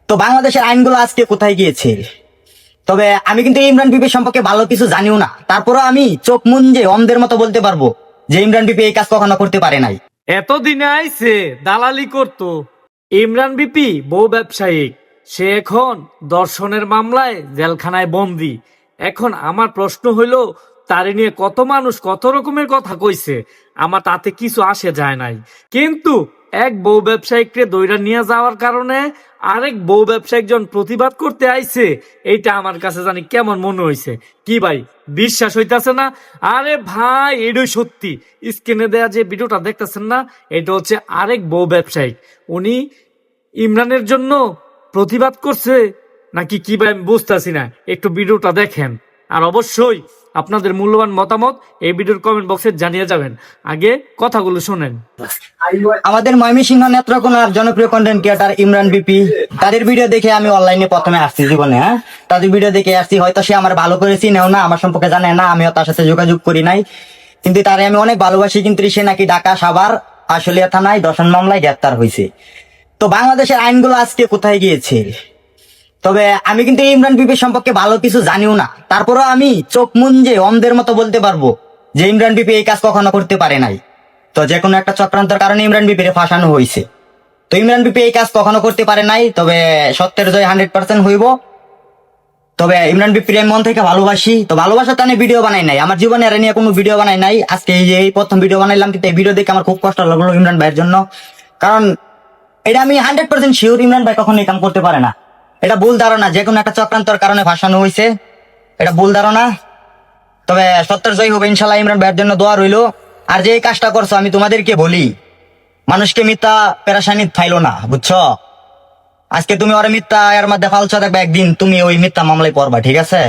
তো বাংলাদেশের আইনগুলো আজকে কোথায় গিয়েছে? তবে আমি কিন্তু ইমরান বিপি সম্পর্কে ভালো কিছু জানিও না, তারপরও আমি চোখ মুঞ্জে অন্ধের মতো বলতে পারবো যে ইমরান বিপি এই কাজ কখনো করতে পারে নাই। এতদিনে আইছে দালালি করতো। ইমরান বিপি বউ ব্যবসায়িক, সে এখন দর্শনের মামলায় জেলখানায় বন্দি। এখন আমার প্রশ্ন হইলো, তারে নিয়ে কত মানুষ কত রকমের কথা কইছে, আমার তাতে কিছু আসে যায় নাই। কিন্তু এক বউ ব্যবসায়িককে দইরা নিয়ে যাওয়ার কারণে আরেক বউ ব্যবসায়িকজন প্রতিবাদ করতে আইছে, এইটা আমার কাছে জানি কেমন মনে হইছে। কি ভাই, বিশ্বাস হইতাছে না? আরে ভাই, এটাই সত্যি। স্ক্রিনে দেয়া যে ভিডিওটা দেখতেছেন না, এটা হচ্ছে আরেক বউ ব্যবসায়িক। উনি ইমরানের জন্য প্রতিবাদ করছে নাকি কি ভাই, আমি বুঝতেছি না। একটু ভিডিওটা দেখেন, আর অবশ্যই আপনাদের মূল্যবান মতামত এই ভিডিওর কমেন্ট বক্সে জানিয়ে যাবেন। আগে কথাগুলো শোনেন। আমাদের ময়মনসিংহ নেত্রকোনার জনপ্রিয় কন্টেন্ট ক্রিয়েটার ইমরান বিপি, তাদের ভিডিও দেখে আমি অনলাইনে প্রথমে আসছি জীবনে। তাদের ভিডিও দেখে আসছি, হয়তো সে আমার ভালো করে চিনেও না, আমার সম্পর্কে জানে না, আমিও তার সাথে যোগাযোগ করি নাই, কিন্তু তারে আমি অনেক ভালোবাসি। কিন্তু সে নাকি ঢাকা সাভার আশুলিয়া থানায় ধর্ষণ মামলায় গ্রেপ্তার হয়েছে। তো বাংলাদেশের আইনগুলো আজকে কোথায় গিয়েছে? তবে আমি কিন্তু ইমরান বিপি সম্পর্কে ভালো কিছু জানিও না, তারপরও আমি চোখ মুঞ্জে অন্ধের মতো বলতে পারবো যে ইমরান বিপি এই কাজ কখনো করতে পারে নাই। তো যে কোনো একটা চক্রান্তের কারণে ইমরান বিপিরে ফাঁসানো হয়েছে। তো ইমরান বিপি এই কাজ কখনো করতে পারে নাই, তবে সত্যের জয় 100% হইব। তবে ইমরান বিপির আমি মন থেকে ভালোবাসি। তো ভালোবাসা তো আমি ভিডিও বানাই নাই, আমার জীবনে আর নিয়ে কোনো ভিডিও বানাই নাই। আজকে এই যে এই প্রথম ভিডিও বানাইলাম, কিন্তু এই ভিডিও দেখে আমার খুব কষ্ট লাগলো ইমরান ভাইয়ের জন্য। কারণ এটা আমি 100% শিওর ইমরান ভাই কখনো এই কাম করতে পারে না। এটা ভুল ধারণা, যে কোনো একটা চক্রান্তর কারণে ফাঁসানো হয়েছে, এটা ভুল ধারণা। তবে সত্যের জয় হবে ইনশাল্লাহ। ইমরান ভাইয়ের জন্য দোয়া রইলো। আর যে এই কাজটা করছো, আমি তোমাদেরকে বলি, মানুষকে মিথ্যা পেরেশানি ফাইলো না, বুঝছো? আজকে তুমি ওরা মিথ্যা এর মধ্যে ফালছো, দেখবে একদিন তুমি ওই মিথ্যা মামলায় পড়বা, ঠিক আছে?